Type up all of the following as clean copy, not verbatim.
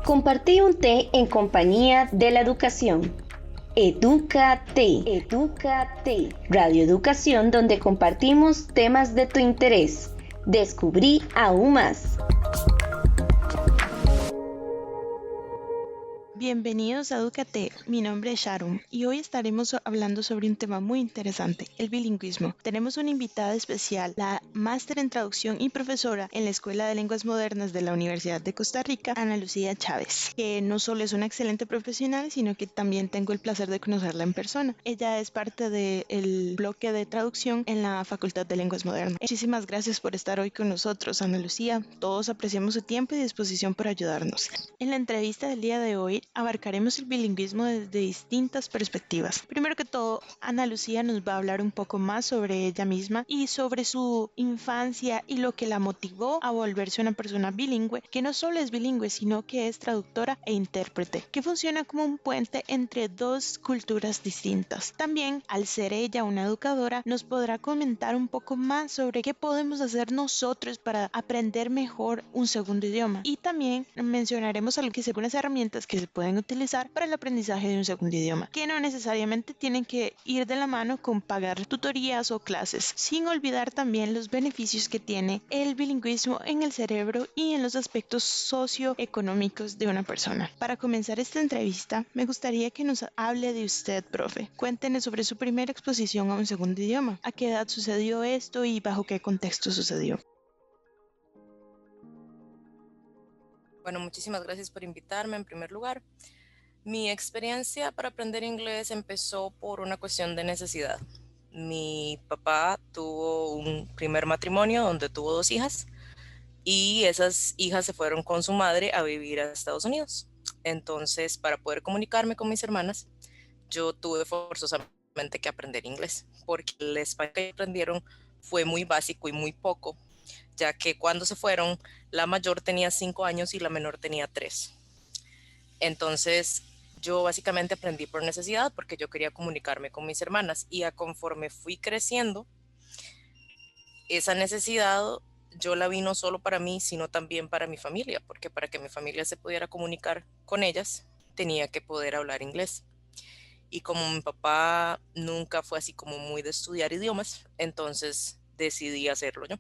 Compartí un té en compañía de la educación. Edúcate, Edúcate, radioeducación donde compartimos temas de tu interés. Descubrí aún más. Bienvenidos a Edúcate, mi nombre es Sharon y hoy estaremos hablando sobre un tema muy interesante, el bilingüismo. Tenemos una invitada especial, la máster en traducción y profesora en la Escuela de Lenguas Modernas de la Universidad de Costa Rica, Ana Lucía Chávez, que no solo es una excelente profesional, sino que también tengo el placer de conocerla en persona. Ella es parte del bloque de traducción en la Facultad de Lenguas Modernas. Muchísimas gracias por estar hoy con nosotros, Ana Lucía. Todos apreciamos su tiempo y disposición por ayudarnos. En la entrevista del día de hoy abarcaremos el bilingüismo desde distintas perspectivas. Primero que todo, Ana Lucía nos va a hablar un poco más sobre ella misma y sobre su infancia y lo que la motivó a volverse una persona bilingüe, que no solo es bilingüe, sino que es traductora e intérprete, que funciona como un puente entre dos culturas distintas. También, al ser ella una educadora, nos podrá comentar un poco más sobre qué podemos hacer nosotros para aprender mejor un segundo idioma. Y también mencionaremos algunas herramientas que se pueden utilizar para el aprendizaje de un segundo idioma, que no necesariamente tienen que ir de la mano con pagar tutorías o clases, sin olvidar también los beneficios que tiene el bilingüismo en el cerebro y en los aspectos socioeconómicos de una persona. Para comenzar esta entrevista, me gustaría que nos hable de usted, profe. Cuéntenos sobre su primera exposición a un segundo idioma. ¿A qué edad sucedió esto y bajo qué contexto sucedió? Bueno, muchísimas gracias por invitarme en primer lugar. Mi experiencia para aprender inglés empezó por una cuestión de necesidad. Mi papá tuvo un primer matrimonio donde tuvo 2 hijas y esas hijas se fueron con su madre a vivir a Estados Unidos. Entonces, para poder comunicarme con mis hermanas, yo tuve forzosamente que aprender inglés, porque el español que aprendieron fue muy básico y muy poco, ya que cuando se fueron, la mayor tenía 5 años y la menor tenía 3. Entonces, yo básicamente aprendí por necesidad porque yo quería comunicarme con mis hermanas y conforme fui creciendo, esa necesidad yo la vi no solo para mí, sino también para mi familia, porque para que mi familia se pudiera comunicar con ellas, tenía que poder hablar inglés. Y como mi papá nunca fue así como muy de estudiar idiomas, entonces decidí hacerlo yo.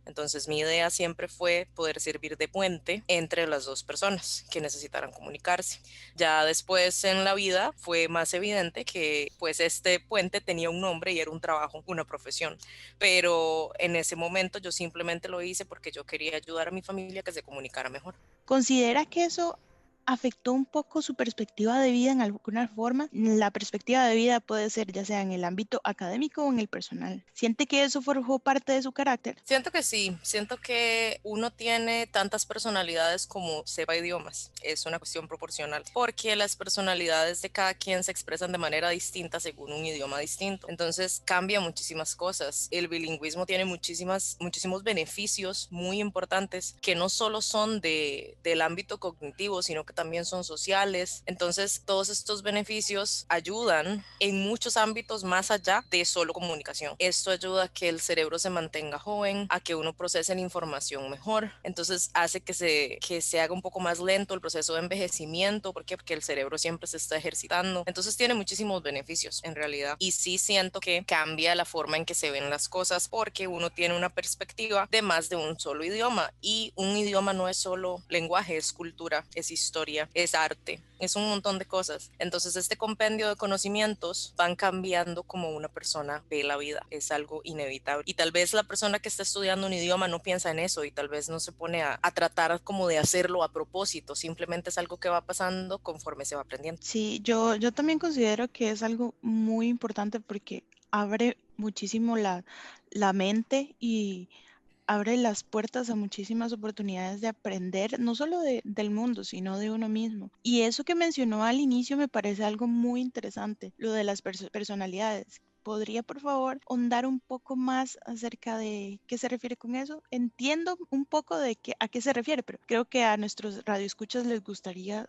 Entonces mi idea siempre fue poder servir de puente entre las dos personas que necesitaran comunicarse. Ya después en la vida fue más evidente que pues este puente tenía un nombre y era un trabajo, una profesión. Pero en ese momento yo simplemente lo hice porque yo quería ayudar a mi familia a que se comunicara mejor. ¿Considera que eso afectó un poco su perspectiva de vida en alguna forma? La perspectiva de vida puede ser ya sea en el ámbito académico o en el personal. ¿Siente que eso forjó parte de su carácter? Siento que sí, siento que uno tiene tantas personalidades como sepa idiomas, es una cuestión proporcional, porque las personalidades de cada quien se expresan de manera distinta según un idioma distinto, entonces cambia muchísimas cosas. El bilingüismo tiene muchísimos beneficios muy importantes que no solo son del ámbito cognitivo, sino que también son sociales, entonces todos estos beneficios ayudan en muchos ámbitos más allá de solo comunicación. Esto ayuda a que el cerebro se mantenga joven, a que uno procese la información mejor. Entonces hace que se haga un poco más lento el proceso de envejecimiento. ¿Por qué? Porque el cerebro siempre se está ejercitando. Entonces tiene muchísimos beneficios en realidad. Y sí siento que cambia la forma en que se ven las cosas porque uno tiene una perspectiva de más de un solo idioma. Y un idioma no es solo lenguaje, es cultura, es historia, es arte, es un montón de cosas. Entonces este compendio de conocimientos van cambiando como una persona ve la vida. Es algo inevitable. Y tal vez la persona que está estudiando un idioma no piensa en eso y tal vez no se pone a tratar como de hacerlo a propósito. Simplemente es algo que va pasando conforme se va aprendiendo. Sí, yo también considero que es algo muy importante porque abre muchísimo la mente y abre las puertas a muchísimas oportunidades de aprender, no solo del mundo, sino de uno mismo. Y eso que mencionó al inicio me parece algo muy interesante, lo de las personalidades. ¿Podría, por favor, ahondar un poco más acerca de qué se refiere con eso? Entiendo un poco a qué se refiere, pero creo que a nuestros radioescuchas les gustaría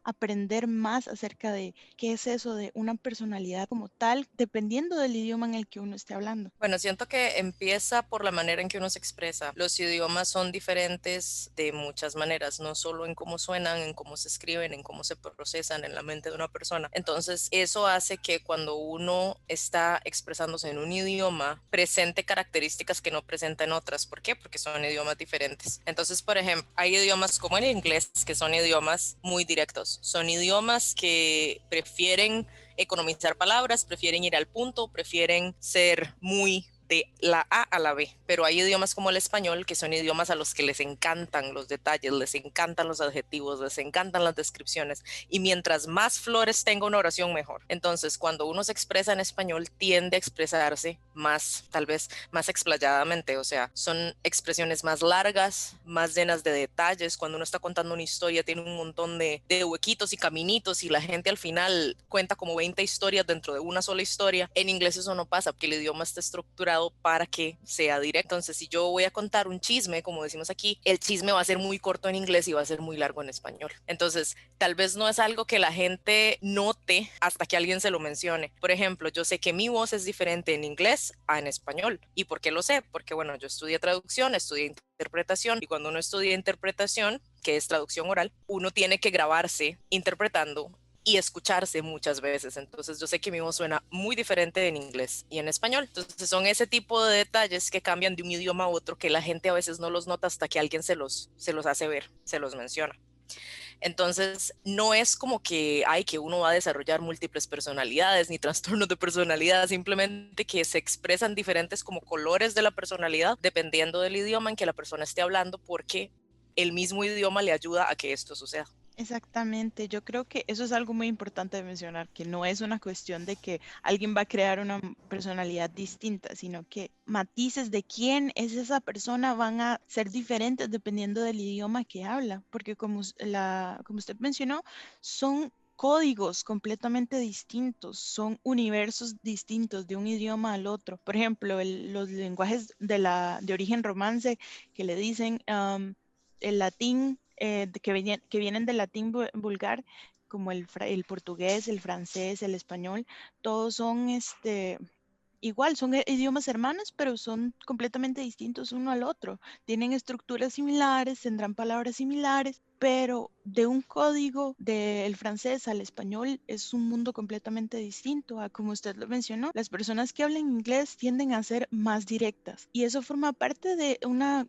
aprender más acerca de qué es eso de una personalidad como tal, dependiendo del idioma en el que uno esté hablando? Bueno, siento que empieza por la manera en que uno se expresa. Los idiomas son diferentes de muchas maneras, no solo en cómo suenan, en cómo se escriben, en cómo se procesan en la mente de una persona. Entonces, eso hace que cuando uno está expresándose en un idioma, presente características que no presenta en otras. ¿Por qué? Porque son idiomas diferentes. Entonces, por ejemplo, hay idiomas como el inglés, que son idiomas muy directos. Son idiomas que prefieren economizar palabras, prefieren ir al punto, prefieren ser muy de la A a la B, pero hay idiomas como el español que son idiomas a los que les encantan los detalles, les encantan los adjetivos, les encantan las descripciones y mientras más flores tenga una oración mejor. Entonces, cuando uno se expresa en español tiende a expresarse más, tal vez más explayadamente, o sea, son expresiones más largas, más llenas de detalles. Cuando uno está contando una historia tiene un montón de huequitos y caminitos y la gente al final cuenta como 20 historias dentro de una sola historia. En inglés eso no pasa porque el idioma está estructurado para que sea directo. Entonces, si yo voy a contar un chisme, como decimos aquí, el chisme va a ser muy corto en inglés y va a ser muy largo en español. Entonces, tal vez no es algo que la gente note hasta que alguien se lo mencione. Por ejemplo, yo sé que mi voz es diferente en inglés a en español. ¿Y por qué lo sé? Porque, bueno, yo estudié traducción, estudié interpretación y cuando uno estudia interpretación, que es traducción oral, uno tiene que grabarse interpretando y escucharse muchas veces. Entonces yo sé que mi voz suena muy diferente en inglés y en español. Entonces son ese tipo de detalles que cambian de un idioma a otro que la gente a veces no los nota hasta que alguien se los hace ver, se los menciona. Entonces, no es como que, ay, que uno va a desarrollar múltiples personalidades ni trastornos de personalidad, simplemente que se expresan diferentes como colores de la personalidad dependiendo del idioma en que la persona esté hablando, porque el mismo idioma le ayuda a que esto suceda. Exactamente, yo creo que eso es algo muy importante de mencionar, que no es una cuestión de que alguien va a crear una personalidad distinta, sino que matices de quién es esa persona van a ser diferentes dependiendo del idioma que habla, porque como usted mencionó, son códigos completamente distintos, son universos distintos de un idioma al otro. Por ejemplo, los lenguajes de origen romance que le dicen el latín que vienen del latín vulgar, como el portugués, el francés, el español, todos son igual, son idiomas hermanos, pero son completamente distintos uno al otro. Tienen estructuras similares, tendrán palabras similares, pero de un código del francés al español es un mundo completamente distinto a como usted lo mencionó. Las personas que hablan inglés tienden a ser más directas y eso forma parte de una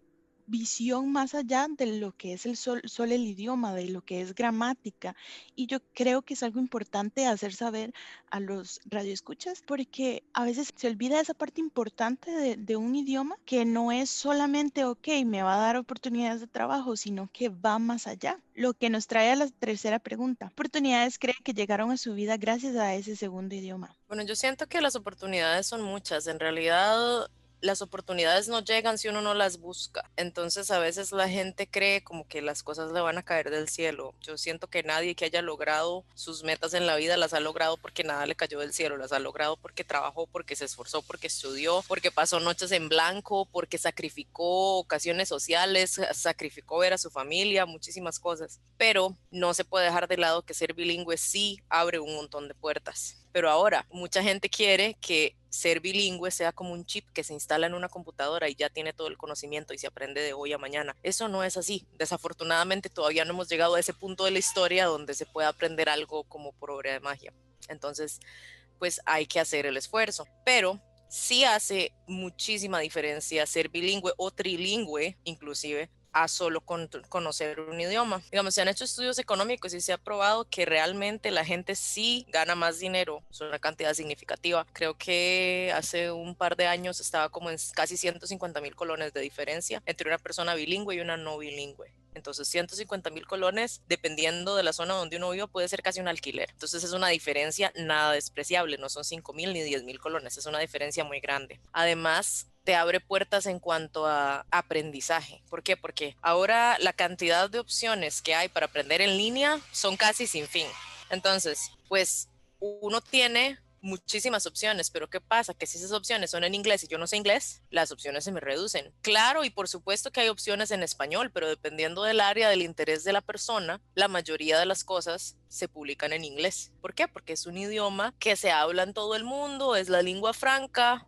visión más allá de lo que es solo el idioma, de lo que es gramática. Y yo creo que es algo importante hacer saber a los radioescuchas porque a veces se olvida esa parte importante de un idioma que no es solamente, ok, me va a dar oportunidades de trabajo, sino que va más allá. Lo que nos trae a la tercera pregunta. ¿Oportunidades cree que llegaron a su vida gracias a ese segundo idioma? Bueno, yo siento que las oportunidades son muchas. En realidad, las oportunidades no llegan si uno no las busca. Entonces, a veces la gente cree como que las cosas le van a caer del cielo. Yo siento que nadie que haya logrado sus metas en la vida las ha logrado porque nada le cayó del cielo. Las ha logrado porque trabajó, porque se esforzó, porque estudió, porque pasó noches en blanco, porque sacrificó ocasiones sociales, sacrificó ver a su familia, muchísimas cosas. Pero no se puede dejar de lado que ser bilingüe sí abre un montón de puertas. Pero ahora, mucha gente quiere que ser bilingüe sea como un chip que se instala en una computadora y ya tiene todo el conocimiento y se aprende de hoy a mañana. Eso no es así. Desafortunadamente todavía no hemos llegado a ese punto de la historia donde se pueda aprender algo como por obra de magia. Entonces, pues hay que hacer el esfuerzo. Pero sí hace muchísima diferencia ser bilingüe o trilingüe, inclusive, a solo conocer un idioma. Digamos, se han hecho estudios económicos y se ha probado que realmente la gente sí gana más dinero, es una cantidad significativa. Creo que hace un par de años estaba como en casi 150,000 colones de diferencia entre una persona bilingüe y una no bilingüe. Entonces 150,000 colones, dependiendo de la zona donde uno viva, puede ser casi un alquiler. Entonces es una diferencia nada despreciable, no son 5,000 ni 10,000 colones, es una diferencia muy grande. Además, te abre puertas en cuanto a aprendizaje. ¿Por qué? Porque ahora la cantidad de opciones que hay para aprender en línea son casi sin fin. Entonces, pues uno tiene muchísimas opciones, pero ¿qué pasa? Que si esas opciones son en inglés y yo no sé inglés, las opciones se me reducen. Claro, y por supuesto que hay opciones en español, pero dependiendo del área del interés de la persona, la mayoría de las cosas se publican en inglés. ¿Por qué? Porque es un idioma que se habla en todo el mundo, es la lengua franca,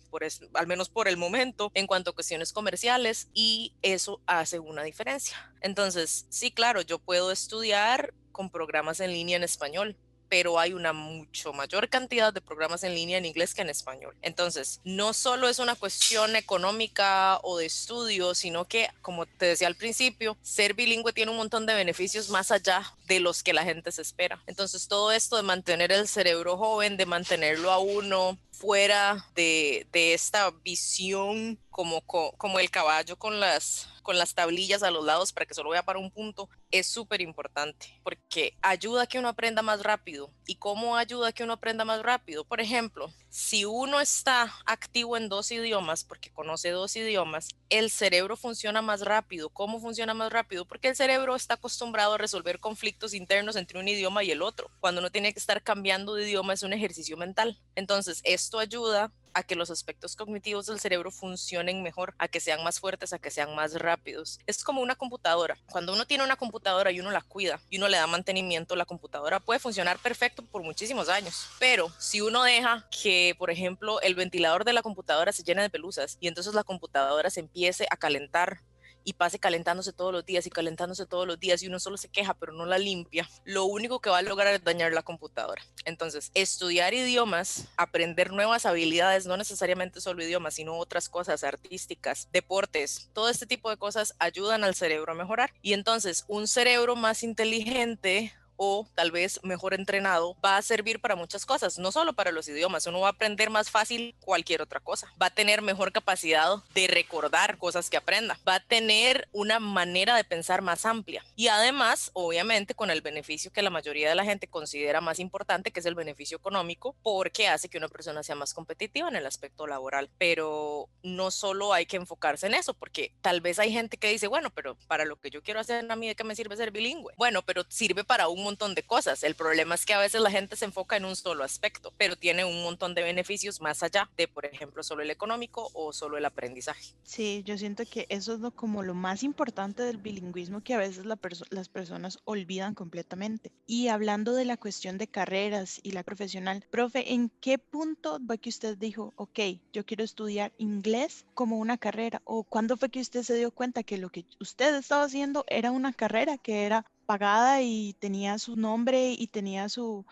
al menos por el momento, en cuanto a cuestiones comerciales, y eso hace una diferencia. Entonces, sí, claro, yo puedo estudiar con programas en línea en español, pero hay una mucho mayor cantidad de programas en línea en inglés que en español. Entonces, no solo es una cuestión económica o de estudio, sino que, como te decía al principio, ser bilingüe tiene un montón de beneficios más allá de los que la gente se espera. Entonces, todo esto de mantener el cerebro joven, de mantenerlo a uno fuera de esta visión como el caballo con las tablillas a los lados para que solo vaya para un punto, es súper importante porque ayuda a que uno aprenda más rápido. ¿Y cómo ayuda a que uno aprenda más rápido? Por ejemplo, si uno está activo en 2 idiomas, porque conoce 2 idiomas, el cerebro funciona más rápido. ¿Cómo funciona más rápido? Porque el cerebro está acostumbrado a resolver conflictos internos entre un idioma y el otro. Cuando uno tiene que estar cambiando de idioma es un ejercicio mental. Entonces, esto ayuda a que los aspectos cognitivos del cerebro funcionen mejor, a que sean más fuertes, a que sean más rápidos. Es como una computadora. Cuando uno tiene una computadora y uno la cuida y uno le da mantenimiento, la computadora puede funcionar perfecto por muchísimos años. Pero si uno deja que, por ejemplo, el ventilador de la computadora se llene de pelusas y entonces la computadora se empiece a calentar y pase calentándose todos los días y calentándose todos los días y uno solo se queja pero no la limpia, lo único que va a lograr es dañar la computadora. Entonces, estudiar idiomas, aprender nuevas habilidades, no necesariamente solo idiomas, sino otras cosas artísticas, deportes, todo este tipo de cosas ayudan al cerebro a mejorar. Y entonces, un cerebro más inteligente o tal vez mejor entrenado va a servir para muchas cosas, no solo para los idiomas. Uno va a aprender más fácil cualquier otra cosa, va a tener mejor capacidad de recordar cosas que aprenda, va a tener una manera de pensar más amplia y además, obviamente, con el beneficio que la mayoría de la gente considera más importante, que es el beneficio económico, porque hace que una persona sea más competitiva en el aspecto laboral. Pero no solo hay que enfocarse en eso, porque tal vez hay gente que dice, bueno, pero para lo que yo quiero hacer, a mí, ¿de qué me sirve ser bilingüe? Bueno, pero sirve para un montón de cosas. El problema es que a veces la gente se enfoca en un solo aspecto, pero tiene un montón de beneficios más allá de, por ejemplo, solo el económico o solo el aprendizaje. Sí, yo siento que eso es como lo más importante del bilingüismo que a veces las personas olvidan completamente. Y hablando de la cuestión de carreras y la profesional, profe, ¿en qué punto fue que usted dijo, ok, yo quiero estudiar inglés como una carrera? ¿O cuándo fue que usted se dio cuenta que lo que usted estaba haciendo era una carrera que era pagada y tenía su nombre y tenía sus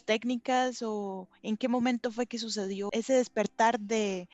técnicas? ¿O en qué momento fue que sucedió ese despertar de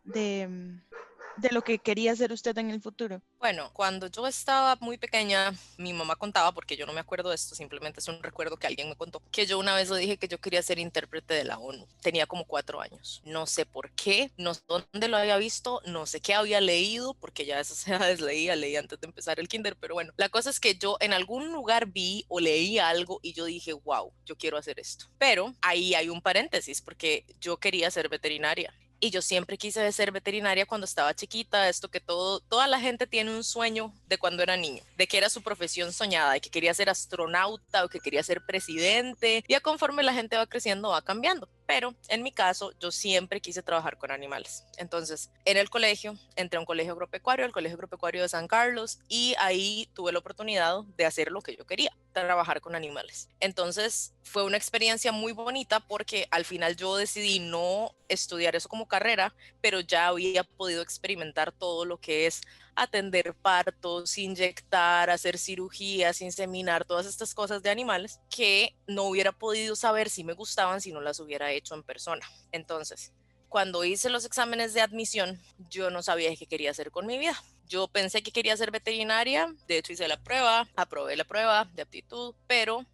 lo que quería hacer usted en el futuro? Bueno, cuando yo estaba muy pequeña, mi mamá contaba, porque yo no me acuerdo de esto, simplemente es un recuerdo que alguien me contó, que yo una vez le dije que yo quería ser intérprete de la ONU. Tenía como 4 años. No sé por qué, no sé dónde lo había visto, no sé qué había leído, porque ya a esas edades leí antes de empezar el kinder, pero bueno, la cosa es que yo en algún lugar vi o leí algo y yo dije, wow, yo quiero hacer esto. Pero ahí hay un paréntesis, porque yo quería ser veterinaria. Y yo siempre quise ser veterinaria cuando estaba chiquita, esto que toda la gente tiene un sueño de cuando era niño, de que era su profesión soñada, de que quería ser astronauta o que quería ser presidente. Ya conforme la gente va creciendo, va cambiando. Pero en mi caso, yo siempre quise trabajar con animales. Entonces, en el colegio, entré a un colegio agropecuario, el Colegio Agropecuario de San Carlos, y ahí tuve la oportunidad de hacer lo que yo quería, trabajar con animales. Entonces, fue una experiencia muy bonita porque al final yo decidí no estudiar eso como carrera, pero ya había podido experimentar todo lo que es atender partos, inyectar, hacer cirugías, inseminar, todas estas cosas de animales que no hubiera podido saber si me gustaban si no las hubiera hecho en persona. Entonces, cuando hice los exámenes de admisión, yo no sabía qué quería hacer con mi vida. Yo pensé que quería ser veterinaria, de hecho hice la prueba, aprobé la prueba de aptitud, pero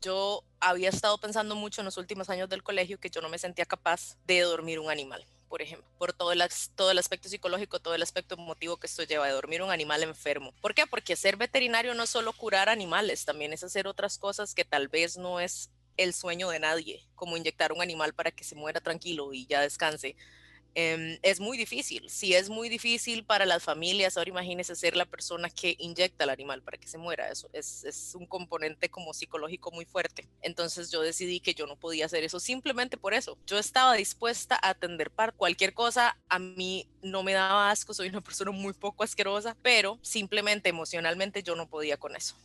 yo había estado pensando mucho en los últimos años del colegio que yo no me sentía capaz de dormir un animal, por ejemplo, por todo el aspecto psicológico, todo el aspecto emotivo que esto lleva de dormir un animal enfermo. ¿Por qué? Porque ser veterinario no es solo curar animales, también es hacer otras cosas que tal vez no es el sueño de nadie, como inyectar un animal para que se muera tranquilo y ya descanse. es muy difícil. Si es muy difícil para las familias, ahora imagínese ser la persona que inyecta al animal para que se muera. Eso es un componente como psicológico muy fuerte. Entonces yo decidí que yo no podía hacer eso simplemente por eso. Yo estaba dispuesta a atender para cualquier cosa. A mí no me daba asco, soy una persona muy poco asquerosa, pero simplemente emocionalmente yo no podía con eso.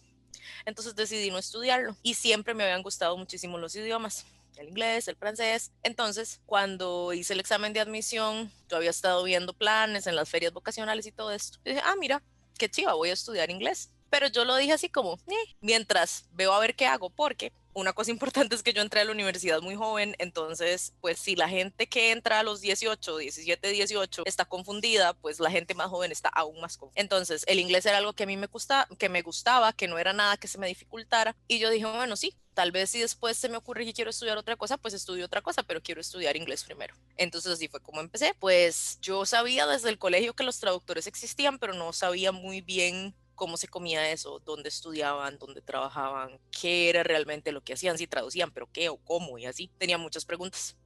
Entonces decidí no estudiarlo y siempre me habían gustado muchísimo los idiomas, el inglés, el francés. Entonces, cuando hice el examen de admisión, yo había estado viendo planes en las ferias vocacionales y todo esto. Y dije, mira, qué chiva, voy a estudiar inglés. Pero yo lo dije así como, mientras veo a ver qué hago, porque una cosa importante es que yo entré a la universidad muy joven, entonces, pues si la gente que entra a los 18, 17, 18 está confundida, pues la gente más joven está aún más confundida. Entonces, el inglés era algo que a mí me gustaba, que no era nada que se me dificultara, y yo dije, bueno, sí, tal vez si después se me ocurre que quiero estudiar otra cosa, pues estudio otra cosa, pero quiero estudiar inglés primero. Entonces así fue como empecé. Pues yo sabía desde el colegio que los traductores existían, pero no sabía muy bien cómo se comía eso, dónde estudiaban, dónde trabajaban, qué era realmente lo que hacían, si traducían, pero qué o cómo y así. Tenía muchas preguntas.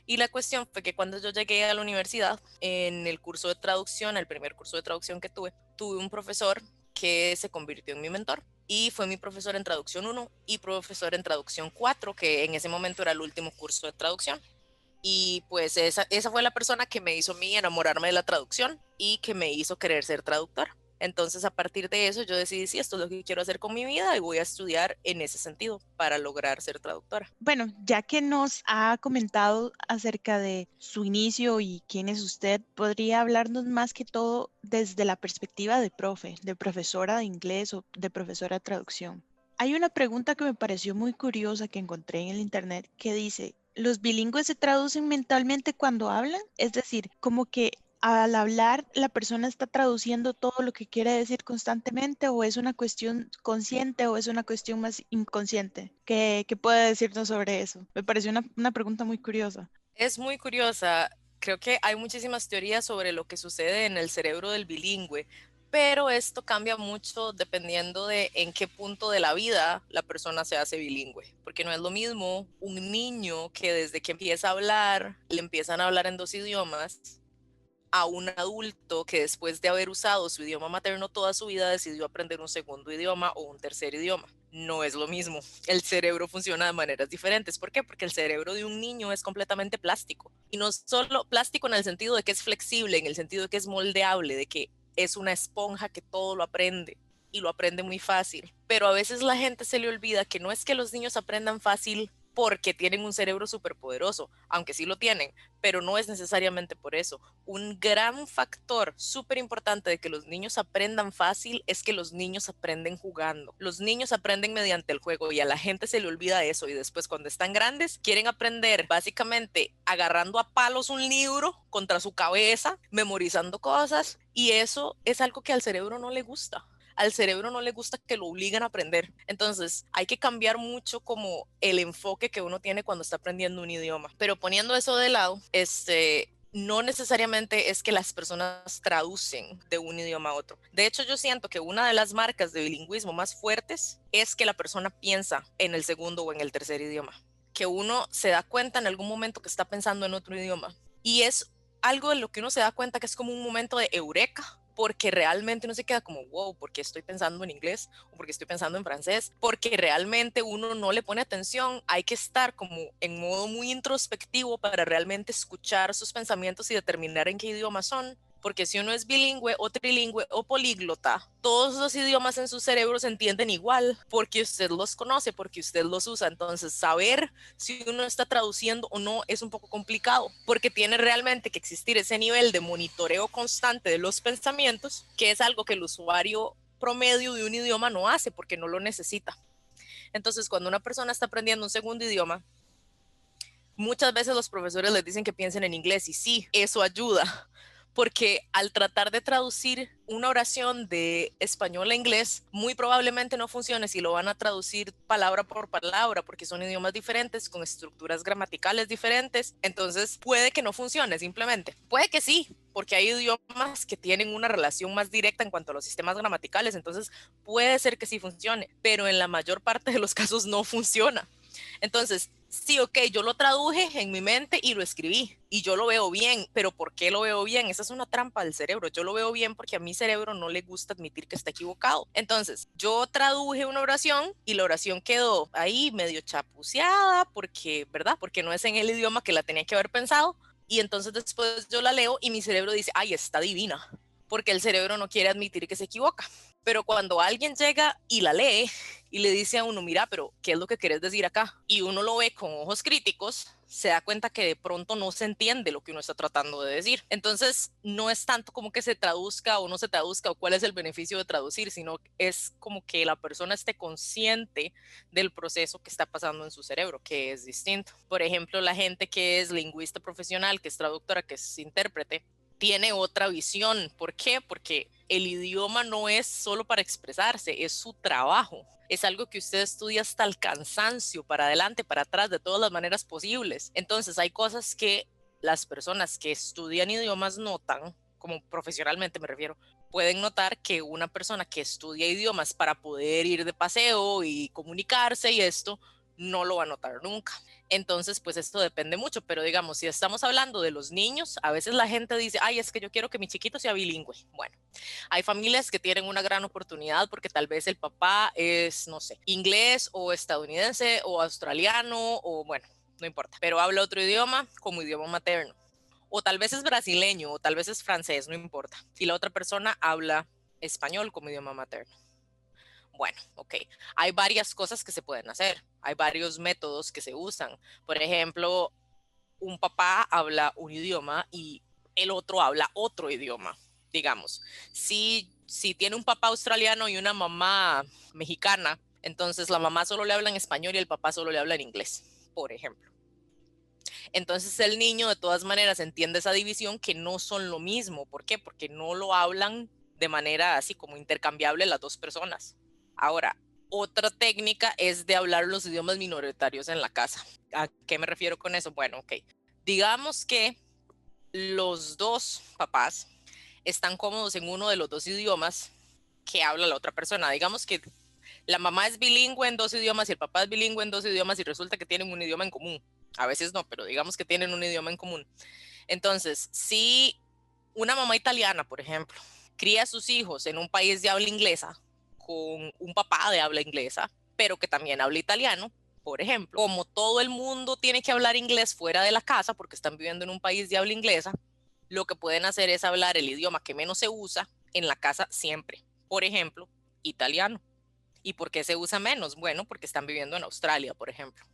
Y la cuestión fue que cuando yo llegué a la universidad, en el curso de traducción, el primer curso de traducción que tuve un profesor que se convirtió en mi mentor y fue mi profesor en traducción 1 y profesor en traducción 4, que en ese momento era el último curso de traducción. Y pues esa fue la persona que me hizo a mí enamorarme de la traducción y que me hizo querer ser traductora. Entonces, a partir de eso, yo decidí, sí, esto es lo que quiero hacer con mi vida y voy a estudiar en ese sentido para lograr ser traductora. Bueno, ya que nos ha comentado acerca de su inicio y quién es usted, ¿podría hablarnos más que todo desde la perspectiva de profe, de profesora de inglés o de profesora de traducción? Hay una pregunta que me pareció muy curiosa que encontré en el internet que dice, ¿los bilingües se traducen mentalmente cuando hablan? Es decir, como que al hablar la persona está traduciendo todo lo que quiere decir constantemente o es una cuestión consciente o es una cuestión más inconsciente. ¿Qué puede decirnos sobre eso? Me pareció una pregunta muy curiosa. Es muy curiosa. Creo que hay muchísimas teorías sobre lo que sucede en el cerebro del bilingüe, pero esto cambia mucho dependiendo de en qué punto de la vida la persona se hace bilingüe, porque no es lo mismo un niño que desde que empieza a hablar, le empiezan a hablar en dos idiomas, a un adulto que después de haber usado su idioma materno toda su vida decidió aprender un segundo idioma o un tercer idioma. No es lo mismo. El cerebro funciona de maneras diferentes. ¿Por qué? Porque el cerebro de un niño es completamente plástico. Y no solo plástico en el sentido de que es flexible, en el sentido de que es moldeable, de que es una esponja que todo lo aprende y lo aprende muy fácil. Pero a veces la gente se le olvida que no es que los niños aprendan fácil porque tienen un cerebro superpoderoso, aunque sí lo tienen, pero no es necesariamente por eso. Un gran factor súper importante de que los niños aprendan fácil es que los niños aprenden jugando. Los niños aprenden mediante el juego y a la gente se le olvida eso y después cuando están grandes quieren aprender básicamente agarrando a palos un libro contra su cabeza, memorizando cosas y eso es algo que al cerebro no le gusta. Al cerebro no le gusta que lo obliguen a aprender. Entonces hay que cambiar mucho como el enfoque que uno tiene cuando está aprendiendo un idioma. Pero poniendo eso de lado, no necesariamente es que las personas traducen de un idioma a otro. De hecho, yo siento que una de las marcas de bilingüismo más fuertes es que la persona piensa en el segundo o en el tercer idioma. Que uno se da cuenta en algún momento que está pensando en otro idioma. Y es algo de lo que uno se da cuenta que es como un momento de eureka, porque realmente uno se queda como, wow, ¿por qué estoy pensando en inglés? ¿O porque estoy pensando en francés? Porque realmente uno no le pone atención, hay que estar como en modo muy introspectivo para realmente escuchar sus pensamientos y determinar en qué idioma son. Porque si uno es bilingüe o trilingüe o políglota, todos los idiomas en su cerebro se entienden igual, porque usted los conoce, porque usted los usa. Entonces, saber si uno está traduciendo o no es un poco complicado, porque tiene realmente que existir ese nivel de monitoreo constante de los pensamientos, que es algo que el usuario promedio de un idioma no hace, porque no lo necesita. Entonces, cuando una persona está aprendiendo un segundo idioma, muchas veces los profesores les dicen que piensen en inglés y sí, eso ayuda, porque al tratar de traducir una oración de español a inglés, muy probablemente no funcione si lo van a traducir palabra por palabra, porque son idiomas diferentes, con estructuras gramaticales diferentes, entonces puede que no funcione simplemente. Puede que sí, porque hay idiomas que tienen una relación más directa en cuanto a los sistemas gramaticales, entonces puede ser que sí funcione, pero en la mayor parte de los casos no funciona. Entonces, sí, ok, yo lo traduje en mi mente y lo escribí y yo lo veo bien, pero ¿por qué lo veo bien? Esa es una trampa del cerebro. Yo lo veo bien porque a mi cerebro no le gusta admitir que está equivocado. Entonces, yo traduje una oración y la oración quedó ahí medio chapuceada porque, ¿verdad? Porque no es en el idioma que la tenía que haber pensado. Y entonces después yo la leo y mi cerebro dice, ay, está divina, porque el cerebro no quiere admitir que se equivoca. Pero cuando alguien llega y la lee y le dice a uno, mira, pero ¿qué es lo que querés decir acá? Y uno lo ve con ojos críticos, se da cuenta que de pronto no se entiende lo que uno está tratando de decir. Entonces, no es tanto como que se traduzca o no se traduzca o cuál es el beneficio de traducir, sino es como que la persona esté consciente del proceso que está pasando en su cerebro, que es distinto. Por ejemplo, la gente que es lingüista profesional, que es traductora, que es intérprete, tiene otra visión. ¿Por qué? Porque el idioma no es solo para expresarse, es su trabajo. Es algo que usted estudia hasta el cansancio, para adelante, para atrás, de todas las maneras posibles. Entonces, hay cosas que las personas que estudian idiomas notan, como profesionalmente me refiero, pueden notar que una persona que estudia idiomas para poder ir de paseo y comunicarse y esto, no lo va a notar nunca. Entonces, pues esto depende mucho, pero digamos, si estamos hablando de los niños, a veces la gente dice, ay, es que yo quiero que mi chiquito sea bilingüe. Bueno, hay familias que tienen una gran oportunidad porque tal vez el papá es, no sé, inglés o estadounidense o australiano o bueno, no importa, pero habla otro idioma como idioma materno. O tal vez es brasileño o tal vez es francés, no importa. Y la otra persona habla español como idioma materno. Bueno, ok. Hay varias cosas que se pueden hacer. Hay varios métodos que se usan. Por ejemplo, un papá habla un idioma y el otro habla otro idioma, digamos. Si tiene un papá australiano y una mamá mexicana, entonces la mamá solo le habla en español y el papá solo le habla en inglés, por ejemplo. Entonces el niño de todas maneras entiende esa división que no son lo mismo. ¿Por qué? Porque no lo hablan de manera así como intercambiable las dos personas. Ahora, otra técnica es de hablar los idiomas minoritarios en la casa. ¿A qué me refiero con eso? Bueno, ok. Digamos que los dos papás están cómodos en uno de los dos idiomas que habla la otra persona. Digamos que la mamá es bilingüe en dos idiomas y el papá es bilingüe en dos idiomas y resulta que tienen un idioma en común. A veces no, pero digamos que tienen un idioma en común. Entonces, si una mamá italiana, por ejemplo, cría a sus hijos en un país de habla inglesa con un papá de habla inglesa, pero que también habla italiano, por ejemplo, como todo el mundo tiene que hablar inglés fuera de la casa porque están viviendo en un país de habla inglesa, lo que pueden hacer es hablar el idioma que menos se usa en la casa siempre. Por ejemplo, italiano. ¿Y por qué se usa menos? Bueno, porque están viviendo en Australia, por ejemplo,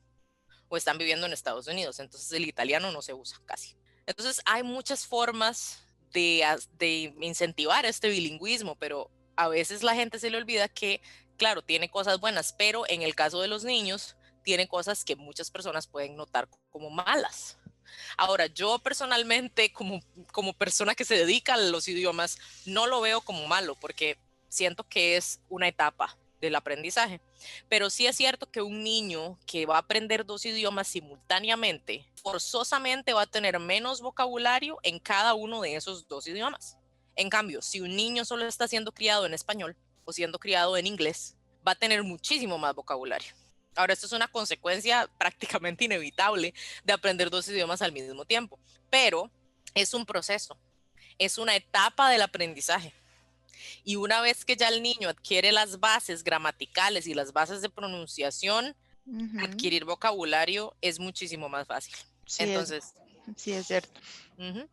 o están viviendo en Estados Unidos, entonces el italiano no se usa casi. Entonces hay muchas formas de incentivar este bilingüismo, pero a veces la gente se le olvida que, claro, tiene cosas buenas, pero en el caso de los niños, tiene cosas que muchas personas pueden notar como malas. Ahora, yo personalmente, como persona que se dedica a los idiomas, no lo veo como malo porque siento que es una etapa del aprendizaje. Pero sí es cierto que un niño que va a aprender dos idiomas simultáneamente, forzosamente va a tener menos vocabulario en cada uno de esos dos idiomas. En cambio, si un niño solo está siendo criado en español o siendo criado en inglés, va a tener muchísimo más vocabulario. Ahora, esto es una consecuencia prácticamente inevitable de aprender dos idiomas al mismo tiempo, pero es un proceso, es una etapa del aprendizaje. Y una vez que ya el niño adquiere las bases gramaticales y las bases de pronunciación, Ujú. adquirir vocabulario es muchísimo más fácil. Sí, Entonces, sí es cierto. uh-huh,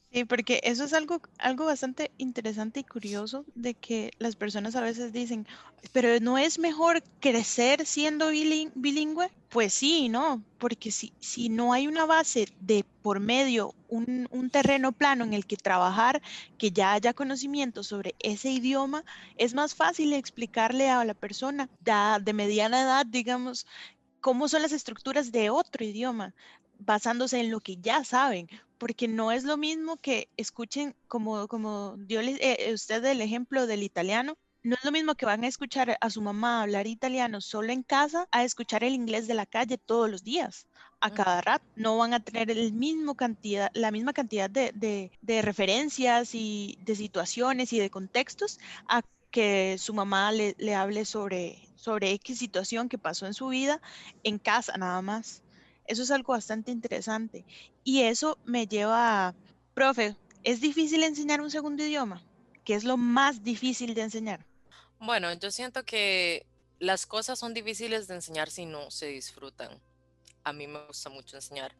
Sí, porque eso es algo bastante interesante y curioso de que las personas a veces dicen, pero ¿no es mejor crecer siendo bilingüe? Pues sí, ¿no? Porque si no hay una base de por medio, un terreno plano en el que trabajar, que ya haya conocimiento sobre ese idioma, es más fácil explicarle a la persona de mediana edad, digamos, cómo son las estructuras de otro idioma, basándose en lo que ya saben, porque no es lo mismo que escuchen, como dio usted el ejemplo del italiano, no es lo mismo que van a escuchar a su mamá hablar italiano solo en casa a escuchar el inglés de la calle todos los días. A cada rato no van a tener la misma cantidad de referencias y de situaciones y de contextos a que su mamá le hable sobre X situación que pasó en su vida en casa nada más. Eso es algo bastante interesante. Y eso me lleva a, profe, ¿es difícil enseñar un segundo idioma? ¿Qué es lo más difícil de enseñar? Bueno, yo siento que las cosas son difíciles de enseñar si no se disfrutan. A mí me gusta mucho enseñar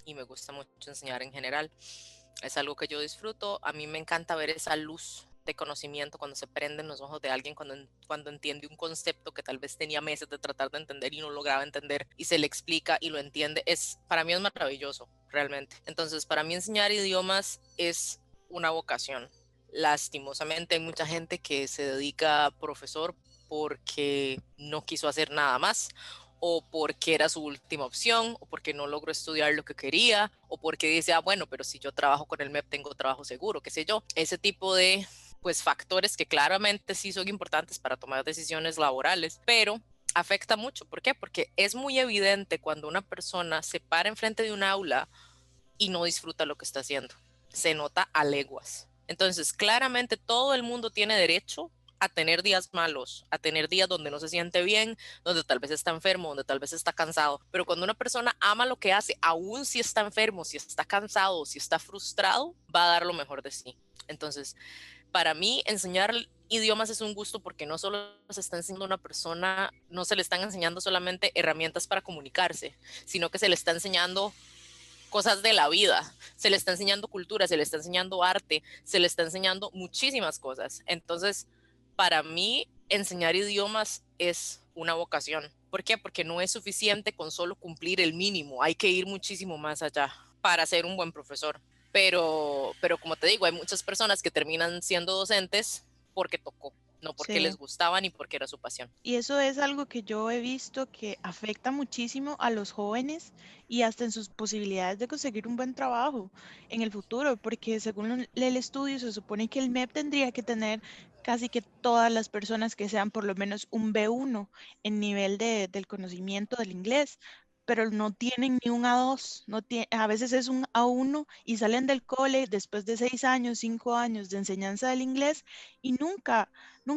y me gusta mucho enseñar en general. Es algo que yo disfruto. A mí me encanta ver esa luz de conocimiento cuando se prenden los ojos de alguien, cuando entiende un concepto que tal vez tenía meses de tratar de entender y no lograba entender y se le explica y lo entiende. Para mí es maravilloso, realmente. Entonces, para mí enseñar idiomas es una vocación. Lastimosamente hay mucha gente que se dedica a profesor porque no quiso hacer nada más, o porque era su última opción, o porque no logró estudiar lo que quería, o porque dice, ah, bueno, pero si yo trabajo con el MEP tengo trabajo seguro, qué sé yo. Ese tipo de pues factores que claramente sí son importantes para tomar decisiones laborales, pero afecta mucho. ¿Por qué? Porque es muy evidente cuando una persona se para enfrente de un aula y no disfruta lo que está haciendo. Se nota a leguas. Entonces, claramente todo el mundo tiene derecho a tener días malos, a tener días donde no se siente bien, donde tal vez está enfermo, donde tal vez está cansado. Pero cuando una persona ama lo que hace, aun si está enfermo, si está cansado, si está frustrado, va a dar lo mejor de sí. Entonces, para mí, enseñar idiomas es un gusto porque no solo se está enseñando a una persona, no se le están enseñando solamente herramientas para comunicarse, sino que se le está enseñando cosas de la vida, se le está enseñando cultura, se le está enseñando arte, se le está enseñando muchísimas cosas. Entonces, para mí, enseñar idiomas es una vocación. ¿Por qué? Porque no es suficiente con solo cumplir el mínimo, hay que ir muchísimo más allá para ser un buen profesor. Pero como te digo, hay muchas personas que terminan siendo docentes porque tocó, no porque les Sí. gustaba ni porque era su pasión. Y eso es algo que yo he visto que afecta muchísimo a los jóvenes y hasta en sus posibilidades de conseguir un buen trabajo en el futuro, porque según el estudio se supone que el MEP tendría que tener casi que todas las personas que sean por lo menos un B1 en nivel del conocimiento del inglés, pero no tienen ni un A2, no a veces es un A1 y salen del cole después de 6 años, 5 años de enseñanza del inglés y nunca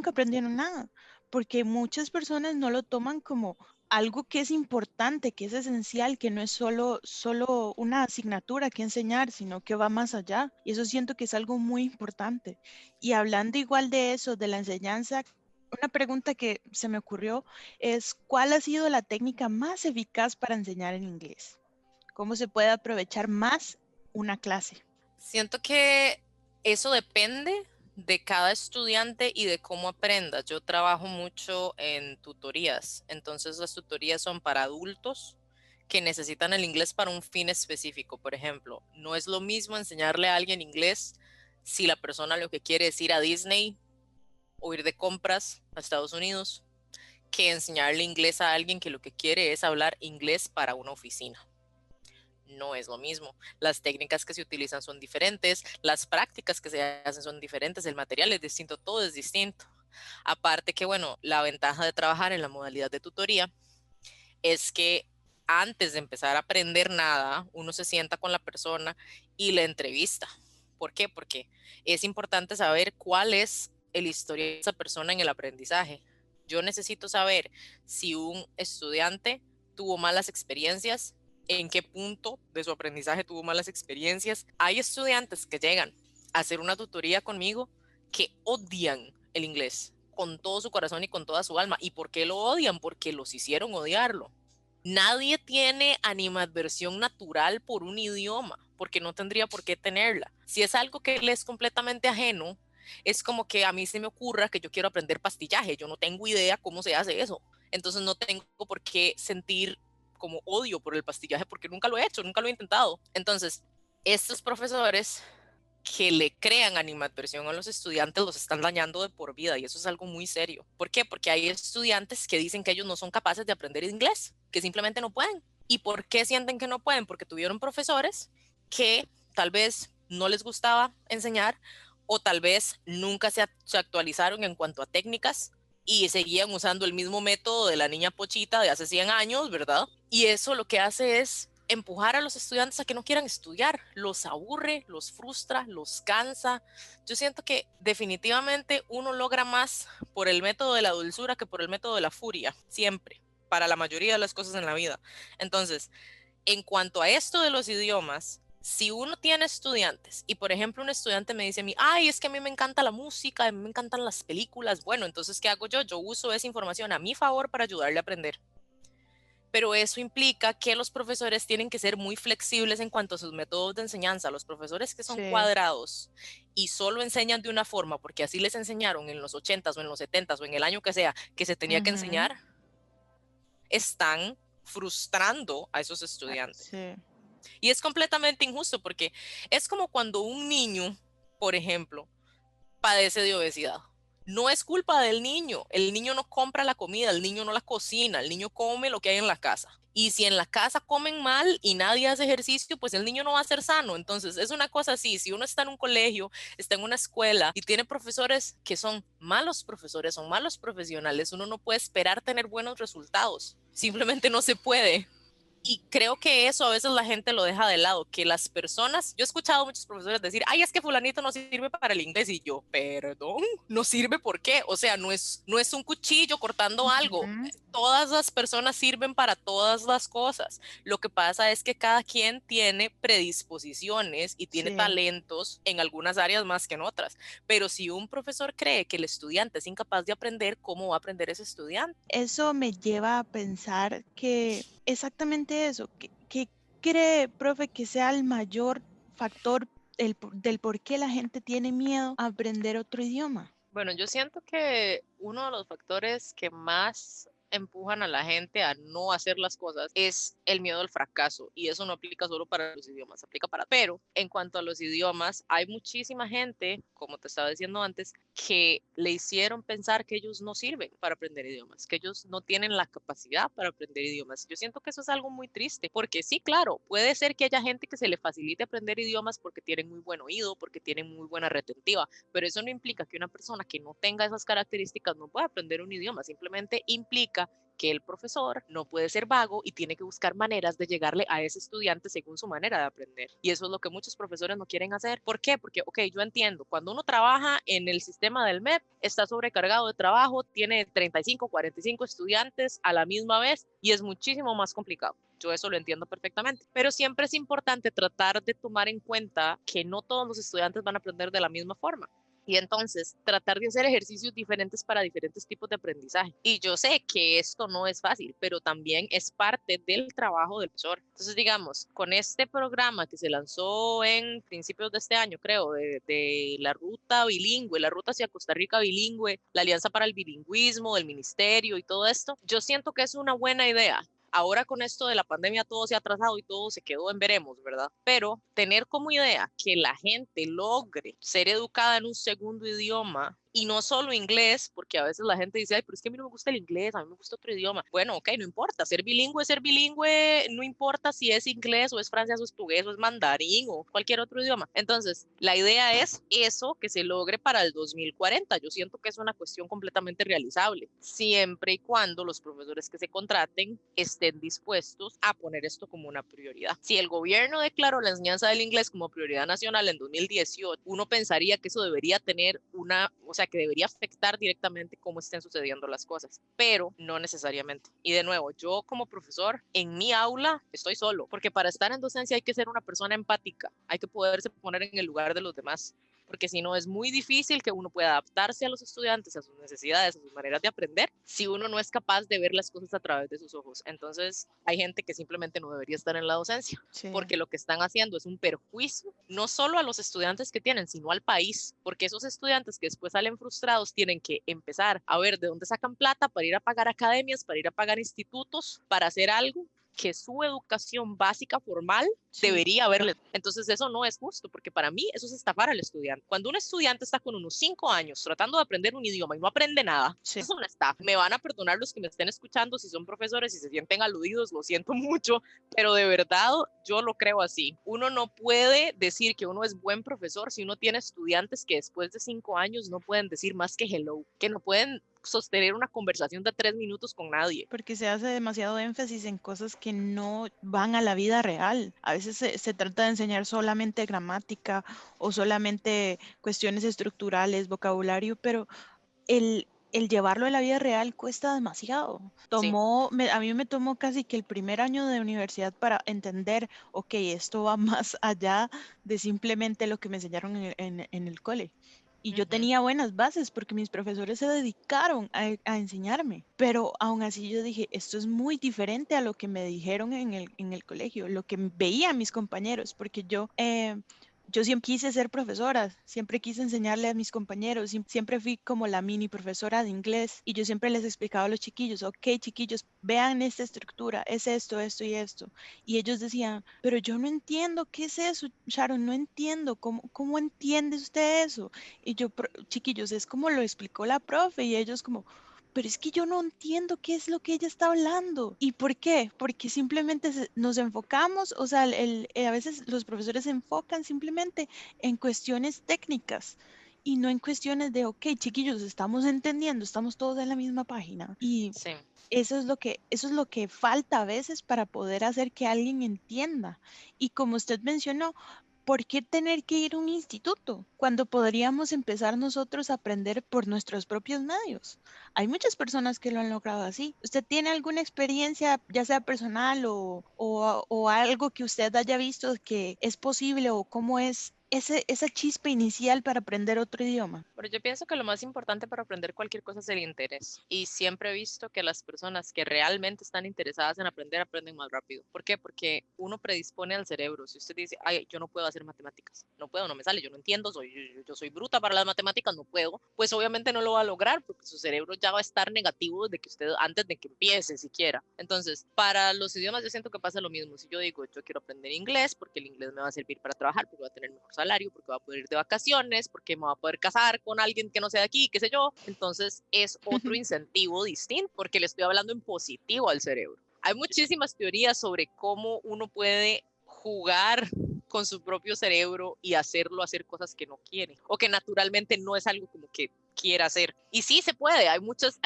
aprendieron nada porque muchas personas no lo toman como algo que es importante, que es esencial, que no es solo una asignatura que enseñar, sino que va más allá. Y eso siento que es algo muy importante. Y hablando igual de eso, de la enseñanza, una pregunta que se me ocurrió es, ¿cuál ha sido la técnica más eficaz para enseñar en inglés? ¿Cómo se puede aprovechar más una clase? Siento que eso depende de cada estudiante y de cómo aprenda. Yo trabajo mucho en tutorías, entonces las tutorías son para adultos que necesitan el inglés para un fin específico. Por ejemplo, no es lo mismo enseñarle a alguien inglés si la persona lo que quiere es ir a Disney o ir de compras a Estados Unidos, que enseñarle inglés a alguien que lo que quiere es hablar inglés para una oficina. No es lo mismo. Las técnicas que se utilizan son diferentes, las prácticas que se hacen son diferentes, el material es distinto, todo es distinto. Aparte que, bueno, la ventaja de trabajar en la modalidad de tutoría es que antes de empezar a aprender nada, uno se sienta con la persona y la entrevista. ¿Por qué? Porque es importante saber cuál es el historial de esa persona en el aprendizaje. Yo necesito saber si un estudiante tuvo malas experiencias, en qué punto de su aprendizaje tuvo malas experiencias. Hay estudiantes que llegan a hacer una tutoría conmigo que odian el inglés con todo su corazón y con toda su alma. ¿Y por qué lo odian? Porque los hicieron odiarlo. Nadie tiene animadversión natural por un idioma, porque no tendría por qué tenerla. Si es algo que le es completamente ajeno, es como que a mí se me ocurra que yo quiero aprender pastillaje. Yo no tengo idea cómo se hace eso. Entonces no tengo por qué sentir como odio por el pastillaje porque nunca lo he hecho, nunca lo he intentado. Entonces, estos profesores que le crean animadversión a los estudiantes los están dañando de por vida y eso es algo muy serio. ¿Por qué? Porque hay estudiantes que dicen que ellos no son capaces de aprender inglés, que simplemente no pueden. ¿Y por qué sienten que no pueden? Porque tuvieron profesores que tal vez no les gustaba enseñar o tal vez nunca se actualizaron en cuanto a técnicas y seguían usando el mismo método de la niña pochita de hace 100 años, ¿verdad? Y eso lo que hace es empujar a los estudiantes a que no quieran estudiar, los aburre, los frustra, los cansa. Yo siento que definitivamente uno logra más por el método de la dulzura que por el método de la furia, siempre, para la mayoría de las cosas en la vida. Entonces, En cuanto a esto de los idiomas, si uno tiene estudiantes y por ejemplo un estudiante me dice a mí, ay, es que a mí me encanta la música, a mí me encantan las películas, bueno, entonces ¿qué hago yo? Yo uso esa información a mi favor para ayudarle a aprender. Pero eso implica que los profesores tienen que ser muy flexibles en cuanto a sus métodos de enseñanza. Los profesores que son Sí. cuadrados y solo enseñan de una forma, porque así les enseñaron en los 80s o en los 70s o en el año que sea que se tenía que Ujú. enseñar, están frustrando a esos estudiantes. Sí. Y es completamente injusto porque es como cuando un niño, por ejemplo, padece de obesidad. No es culpa del niño. El niño no compra la comida, el niño no la cocina, el niño come lo que hay en la casa. Y si en la casa comen mal y nadie hace ejercicio, pues el niño no va a ser sano. Entonces es una cosa así. Si uno está en un colegio, está en una escuela y tiene profesores que son malos profesores, son malos profesionales, uno no puede esperar tener buenos resultados. Simplemente no se puede. Y creo que eso a veces la gente lo deja de lado, que las personas, yo he escuchado a muchos profesores decir, ay, es que fulanito no sirve para el inglés y yo, perdón, no sirve ¿por qué? O sea, no es un cuchillo cortando algo. Ujú. Todas las personas sirven para todas las cosas. Lo que pasa es que cada quien tiene predisposiciones y tiene Sí. talentos en algunas áreas más que en otras. Pero si un profesor cree que el estudiante es incapaz de aprender, ¿cómo va a aprender ese estudiante? Eso me lleva a pensar que exactamente eso, que cree, profe, que sea el mayor factor del por qué la gente tiene miedo a aprender otro idioma. Bueno, yo siento que uno de los factores que más empujan a la gente a no hacer las cosas es el miedo al fracaso y eso no aplica solo para los idiomas, aplica para... Pero en cuanto a los idiomas, hay muchísima gente, como te estaba diciendo antes, que le hicieron pensar que ellos no sirven para aprender idiomas, que ellos no tienen la capacidad para aprender idiomas. Yo siento que eso es algo muy triste, porque sí, claro, puede ser que haya gente que se le facilite aprender idiomas porque tienen muy buen oído, porque tienen muy buena retentiva, pero eso no implica que una persona que no tenga esas características no pueda aprender un idioma, simplemente implica que el profesor no puede ser vago y tiene que buscar maneras de llegarle a ese estudiante según su manera de aprender. Y eso es lo que muchos profesores no quieren hacer. ¿Por qué? Porque, ok, yo entiendo, cuando uno trabaja en el sistema del MEP, está sobrecargado de trabajo, tiene 35, 45 estudiantes a la misma vez y es muchísimo más complicado. Yo eso lo entiendo perfectamente, pero siempre es importante tratar de tomar en cuenta que no todos los estudiantes van a aprender de la misma forma. Y entonces tratar de hacer ejercicios diferentes para diferentes tipos de aprendizaje. Y yo sé que esto no es fácil, pero también es parte del trabajo del profesor. Entonces, digamos, con este programa que se lanzó en principios de este año, creo, de la ruta bilingüe, la ruta hacia Costa Rica bilingüe, la Alianza para el Bilingüismo, el Ministerio y todo esto, yo siento que es una buena idea. Ahora con esto de la pandemia todo se ha atrasado y todo se quedó en veremos, ¿verdad? Pero tener como idea que la gente logre ser educada en un segundo idioma y no solo inglés, porque a veces la gente dice, ay, pero es que a mí no me gusta el inglés, a mí me gusta otro idioma. Bueno, ok, no importa, ser bilingüe, no importa si es inglés o es francés o es portugués o es mandarín o cualquier otro idioma. Entonces, la idea es eso que se logre para el 2040. Yo siento que es una cuestión completamente realizable, siempre y cuando los profesores que se contraten estén dispuestos a poner esto como una prioridad. Si el gobierno declaró la enseñanza del inglés como prioridad nacional en 2018, uno pensaría que eso debería tener o sea, que debería afectar directamente cómo estén sucediendo las cosas, pero no necesariamente. Y de nuevo, yo como profesor en mi aula estoy solo, porque para estar en docencia hay que ser una persona empática, hay que poderse poner en el lugar de los demás, porque si no es muy difícil que uno pueda adaptarse a los estudiantes, a sus necesidades, a sus maneras de aprender, si uno no es capaz de ver las cosas a través de sus ojos. Entonces, hay gente que simplemente no debería estar en la docencia, Sí. porque lo que están haciendo es un perjuicio, no solo a los estudiantes que tienen, sino al país, porque esos estudiantes que después salen frustrados tienen que empezar a ver de dónde sacan plata para ir a pagar academias, para ir a pagar institutos, para hacer algo que su educación básica formal Sí. debería haberle. Entonces eso no es justo, porque para mí eso es estafar al estudiante. Cuando un estudiante está con unos 5 años tratando de aprender un idioma y no aprende nada, Sí. eso es una estafa. Me van a perdonar los que me estén escuchando si son profesores y se sienten aludidos, lo siento mucho, pero de verdad yo lo creo así. Uno no puede decir que uno es buen profesor si uno tiene estudiantes que después de 5 años no pueden decir más que hello, que no pueden sostener una conversación de 3 minutos con nadie. Porque se hace demasiado énfasis en cosas que no van a la vida real. A veces se trata de enseñar solamente gramática o solamente cuestiones estructurales, vocabulario, pero el el llevarlo a la vida real cuesta demasiado. Sí. A mí me tomó casi que el primer año de universidad para entender, ok, esto va más allá de simplemente lo que me enseñaron en el cole. Y yo Ujú. tenía buenas bases porque mis profesores se dedicaron a enseñarme, pero aún así yo dije, esto es muy diferente a lo que me dijeron en el colegio, lo que veía mis compañeros, porque yo siempre quise ser profesora, siempre quise enseñarle a mis compañeros, siempre fui como la mini profesora de inglés y yo siempre les explicaba a los chiquillos, ok, chiquillos, vean esta estructura, es esto, esto y esto. Y ellos decían, pero yo no entiendo, ¿qué es eso, Sharon? No entiendo, ¿cómo entiende usted eso? Y yo, chiquillos, es como lo explicó la profe y ellos como, pero es que yo no entiendo qué es lo que ella está hablando. ¿Y por qué? Porque simplemente nos enfocamos, o sea, a veces los profesores se enfocan simplemente en cuestiones técnicas y no en cuestiones de, ok, chiquillos, estamos entendiendo, estamos todos en la misma página. Y Sí. eso es lo que falta a veces para poder hacer que alguien entienda. Y como usted mencionó, ¿por qué tener que ir a un instituto cuando podríamos empezar nosotros a aprender por nuestros propios medios? Hay muchas personas que lo han logrado así. ¿Usted tiene alguna experiencia, ya sea personal o algo que usted haya visto que es posible o cómo es esa chispa inicial para aprender otro idioma? Pero yo pienso que lo más importante para aprender cualquier cosa es el interés. Y siempre he visto que las personas que realmente están interesadas en aprender aprenden más rápido. ¿Por qué? Porque uno predispone al cerebro. Si usted dice, ay, yo no puedo hacer matemáticas, no puedo, no me sale, yo no entiendo, yo soy bruta para las matemáticas, no puedo, pues obviamente no lo va a lograr porque su cerebro ya va a estar negativo desde que usted, antes de que empiece siquiera. Entonces, para los idiomas yo siento que pasa lo mismo. Si yo digo, yo quiero aprender inglés porque el inglés me va a servir para trabajar, porque voy a tener mejor salario, porque voy a poder ir de vacaciones, porque me voy a poder casar con alguien que no sea de aquí, qué sé yo, entonces es otro incentivo distinto porque le estoy hablando en positivo al cerebro. Hay muchísimas teorías sobre cómo uno puede jugar con su propio cerebro y hacerlo hacer cosas que no quiere o que naturalmente no es algo como que quiera hacer. Y sí se puede, hay muchos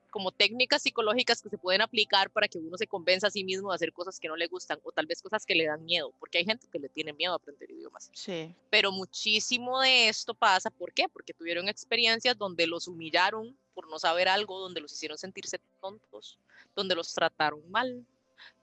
como técnicas psicológicas que se pueden aplicar para que uno se convenza a sí mismo de hacer cosas que no le gustan o tal vez cosas que le dan miedo, porque hay gente que le tiene miedo a aprender idiomas. Sí. Pero muchísimo de esto pasa, ¿por qué? Porque tuvieron experiencias donde los humillaron por no saber algo, donde los hicieron sentirse tontos, donde los trataron mal,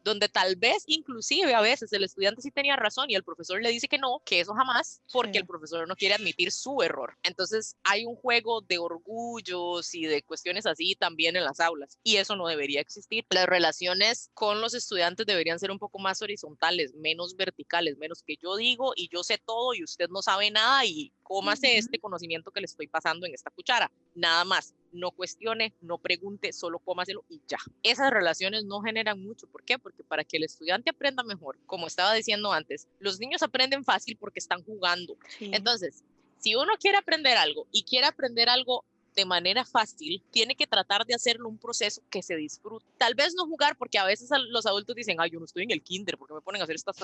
donde tal vez inclusive a veces el estudiante sí tenía razón y el profesor le dice que no, que eso jamás, porque el Sí. profesor no quiere admitir su error. Entonces hay un juego de orgullos y de cuestiones así también en las aulas y eso no debería existir. Las relaciones con los estudiantes deberían ser un poco más horizontales, menos verticales, menos que yo digo y yo sé todo y usted no sabe nada y cómase este conocimiento que le estoy pasando en esta cuchara, nada más. No cuestione, no pregunte, solo cómaselo y ya. Esas relaciones no generan mucho. ¿Por qué? Porque para que el estudiante aprenda mejor, como estaba diciendo antes, los niños aprenden fácil porque están jugando. Sí. Entonces, si uno quiere aprender algo y quiere aprender algo de manera fácil, tiene que tratar de hacerlo un proceso que se disfrute. Tal vez no jugar, porque a veces los adultos dicen, ay, yo no estoy en el kinder, porque me ponen a hacer estas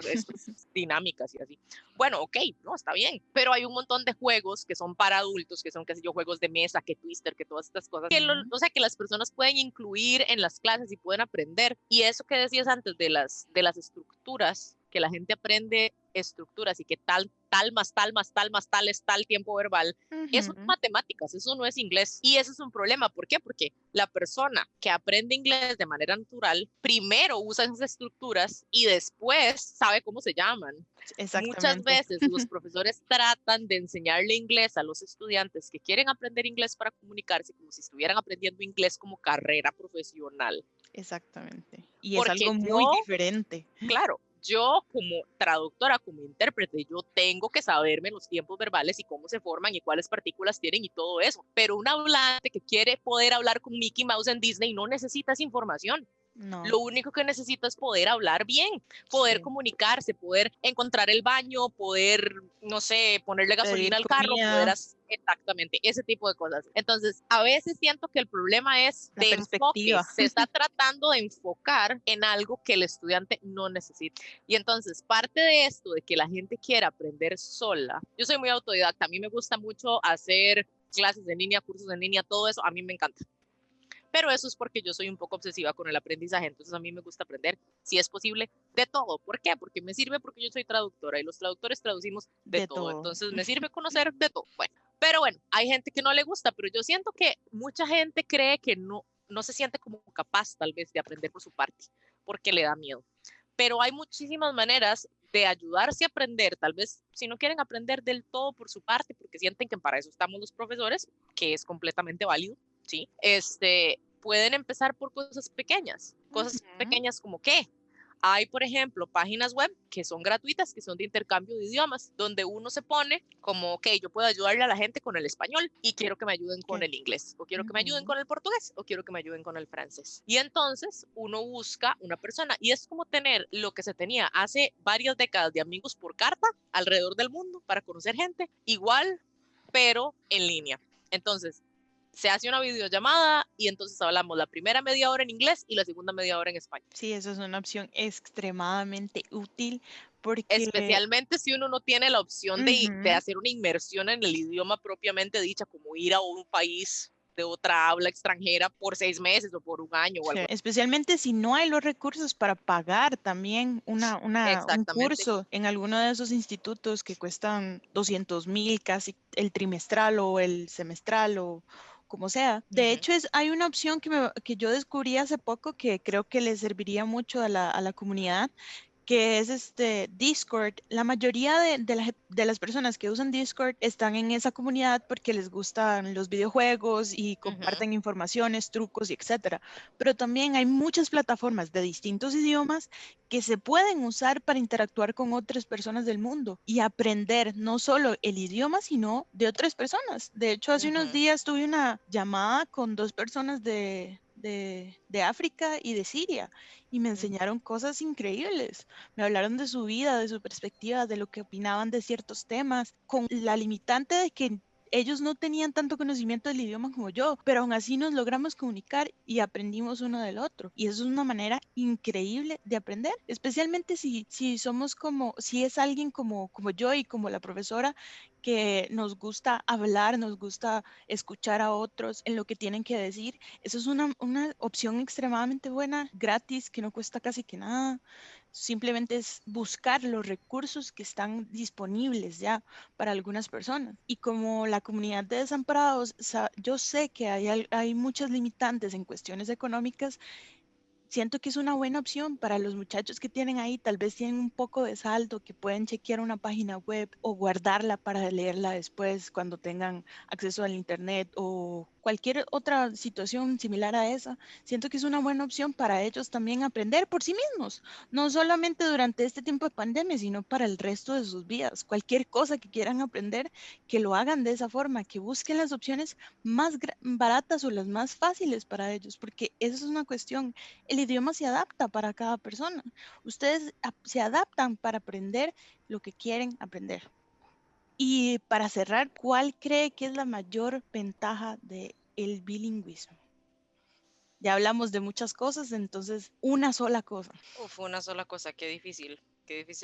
dinámicas y así. Bueno, ok, no, está bien, pero hay un montón de juegos que son para adultos, que son, qué sé yo, juegos de mesa, que Twister, que todas estas cosas, o sea, que las personas pueden incluir en las clases y pueden aprender. Y eso que decías antes de las estructuras, que la gente aprende estructuras y que tal más tal más tal más tal es tal tiempo verbal, eso es matemáticas, eso no es inglés. Y eso es un problema. ¿Por qué? Porque la persona que aprende inglés de manera natural, primero usa esas estructuras y después sabe cómo se llaman. Muchas Exactamente. veces los profesores tratan de enseñarle inglés a los estudiantes que quieren aprender inglés para comunicarse como si estuvieran aprendiendo inglés como carrera profesional. Exactamente. Y es Porque algo muy yo, diferente. claro, yo como traductora, como intérprete, yo tengo que saberme los tiempos verbales y cómo se forman y cuáles partículas tienen y todo eso. Pero un hablante que quiere poder hablar con Mickey Mouse en Disney no necesita esa información. No, Lo único que necesita es poder hablar bien, poder sí. comunicarse, poder encontrar el baño, poder, no sé, ponerle Pedir gasolina al carro, poder comida, hacer exactamente ese tipo de cosas. Entonces, a veces siento que el problema es la de enfoque. perspectiva. Se está tratando de enfocar en algo que el estudiante no necesita. Y entonces, parte de esto, de que la gente quiera aprender sola, yo soy muy autodidacta, a mí me gusta mucho hacer clases en línea, cursos en línea, todo eso, a mí me encanta. Pero eso es porque yo soy un poco obsesiva con el aprendizaje, entonces a mí me gusta aprender, si es posible, de todo. ¿Por qué? Porque me sirve porque yo soy traductora y los traductores traducimos de De todo, todo. entonces me sirve conocer de todo. Bueno, Pero bueno, hay gente que no le gusta, pero yo siento que mucha gente cree que no se siente como capaz tal vez de aprender por su parte, porque le da miedo. Pero hay muchísimas maneras de ayudarse a aprender, tal vez si no quieren aprender del todo por su parte, porque sienten que para eso estamos los profesores, que es completamente válido, ¿sí? Pueden empezar por cosas pequeñas como qué. Hay, por ejemplo, páginas web que son gratuitas, que son de intercambio de idiomas, donde uno se pone como, ok, yo puedo ayudarle a la gente con el español y quiero que me ayuden con el inglés, o quiero que me ayuden con el portugués, o quiero que me ayuden con el francés. Y entonces uno busca una persona y es como tener lo que se tenía hace varias décadas de amigos por carta alrededor del mundo para conocer gente, igual, pero en línea. Entonces, se hace una videollamada y entonces hablamos la primera media hora en inglés y la segunda media hora en español. Sí, eso es una opción extremadamente útil porque especialmente si uno no tiene la opción de hacer una inmersión en el idioma propiamente dicha, como ir a un país de otra habla extranjera por 6 meses o por un año o sí, algo. especialmente si no hay los recursos para pagar también un curso en alguno de esos institutos que cuestan 200,000 casi el trimestral o el semestral o como sea. De hecho, hay una opción que yo descubrí hace poco que creo que le serviría mucho a la comunidad, que es Discord. La mayoría de las personas que usan Discord están en esa comunidad porque les gustan los videojuegos y comparten informaciones, trucos y etcétera. Pero también hay muchas plataformas de distintos idiomas que se pueden usar para interactuar con otras personas del mundo y aprender no solo el idioma, sino de otras personas. De hecho, hace unos días tuve una llamada con 2 personas de África y de Siria y me enseñaron cosas increíbles. Me hablaron de su vida, de su perspectiva, de lo que opinaban de ciertos temas, con la limitante de que ellos no tenían tanto conocimiento del idioma como yo, pero aún así nos logramos comunicar y aprendimos uno del otro. Y eso es una manera increíble de aprender, especialmente si somos si es alguien como yo y como la profesora, que nos gusta hablar, nos gusta escuchar a otros en lo que tienen que decir. Eso es una opción extremadamente buena, gratis, que no cuesta casi que nada. Simplemente es buscar los recursos que están disponibles ya para algunas personas. Y como la comunidad de desamparados, yo sé que hay muchas limitantes en cuestiones económicas. Siento que es una buena opción para los muchachos que tienen ahí, tal vez tienen un poco de saldo, que pueden chequear una página web o guardarla para leerla después cuando tengan acceso al internet o cualquier otra situación similar a esa. Siento que es una buena opción para ellos también aprender por sí mismos, no solamente durante este tiempo de pandemia, sino para el resto de sus vidas. Cualquier cosa que quieran aprender, que lo hagan de esa forma, que busquen las opciones más baratas o las más fáciles para ellos, porque eso es una cuestión. El idioma se adapta para cada persona. Ustedes se adaptan para aprender lo que quieren aprender. Y para cerrar, ¿cuál cree que es la mayor ventaja del bilingüismo? Ya hablamos de muchas cosas, entonces una sola cosa. Una sola cosa, qué difícil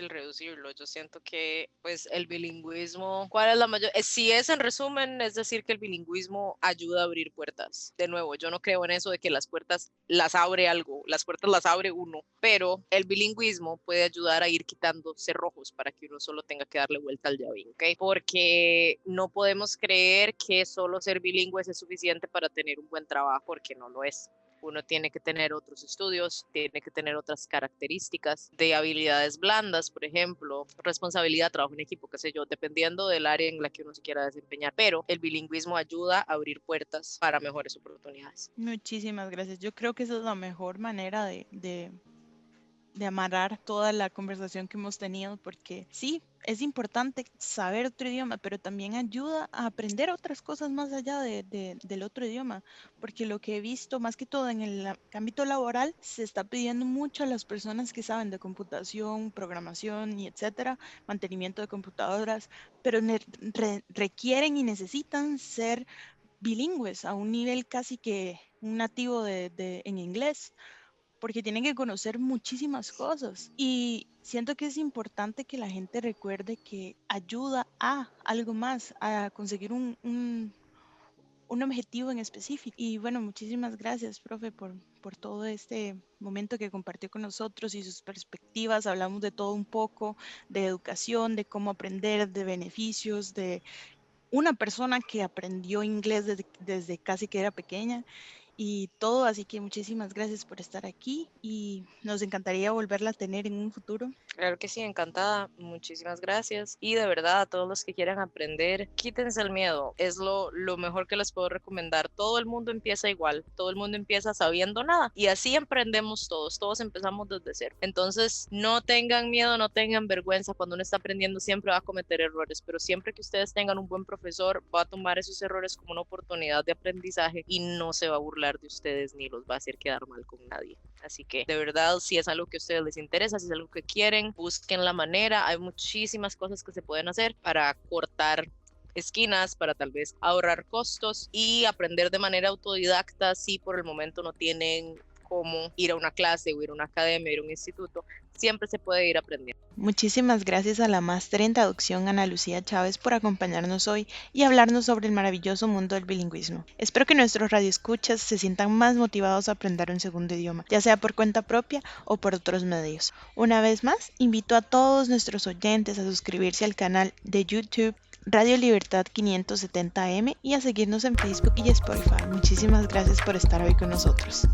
reducirlo. Yo siento que pues el bilingüismo, ¿cuál es la mayor? Si es en resumen, es decir que el bilingüismo ayuda a abrir puertas. De nuevo, yo no creo en eso de que las puertas las abre algo, las puertas las abre uno, pero el bilingüismo puede ayudar a ir quitando cerrojos para que uno solo tenga que darle vuelta al llavín, ¿ok? Porque no podemos creer que solo ser bilingües es suficiente para tener un buen trabajo, porque no lo es. Uno tiene que tener otros estudios, tiene que tener otras características de habilidades blandas, por ejemplo, responsabilidad, trabajo en equipo, qué sé yo, dependiendo del área en la que uno se quiera desempeñar. Pero el bilingüismo ayuda a abrir puertas para mejores oportunidades. Muchísimas gracias. Yo creo que esa es la mejor manera de amarrar toda la conversación que hemos tenido, porque sí, es importante saber otro idioma, pero también ayuda a aprender otras cosas más allá del otro idioma, porque lo que he visto más que todo en el ámbito laboral, se está pidiendo mucho a las personas que saben de computación, programación y etcétera, mantenimiento de computadoras, pero requieren y necesitan ser bilingües a un nivel casi que un nativo en inglés, porque tienen que conocer muchísimas cosas. Y siento que es importante que la gente recuerde que ayuda a algo más, a conseguir un objetivo en específico. Y bueno, muchísimas gracias, profe, por todo este momento que compartió con nosotros y sus perspectivas. Hablamos de todo un poco, de educación, de cómo aprender, de beneficios, de una persona que aprendió inglés desde casi que era pequeña y todo, así que muchísimas gracias por estar aquí y nos encantaría volverla a tener en un futuro. Claro que sí, encantada. Muchísimas gracias. Y de verdad, a todos los que quieran aprender, quítense el miedo. Es lo mejor que les puedo recomendar. Todo el mundo empieza igual. Todo el mundo empieza sabiendo nada. Y así emprendemos todos. Todos empezamos desde cero. Entonces, no tengan miedo, no tengan vergüenza. Cuando uno está aprendiendo, siempre va a cometer errores. Pero siempre que ustedes tengan un buen profesor, va a tomar esos errores como una oportunidad de aprendizaje y no se va a burlar de ustedes ni los va a hacer quedar mal con nadie. Así que de verdad, si es algo que a ustedes les interesa, si es algo que quieren, busquen la manera. Hay muchísimas cosas que se pueden hacer para cortar esquinas, para tal vez ahorrar costos y aprender de manera autodidacta si por el momento no tienen cómo ir a una clase o ir a una academia, ir a un instituto. Siempre se puede ir aprendiendo. Muchísimas gracias a la máster en traducción Ana Lucía Chávez por acompañarnos hoy y hablarnos sobre el maravilloso mundo del bilingüismo. Espero que nuestros radioescuchas se sientan más motivados a aprender un segundo idioma, ya sea por cuenta propia o por otros medios. Una vez más, invito a todos nuestros oyentes a suscribirse al canal de YouTube Radio Libertad 570M y a seguirnos en Facebook y Spotify. Muchísimas gracias por estar hoy con nosotros.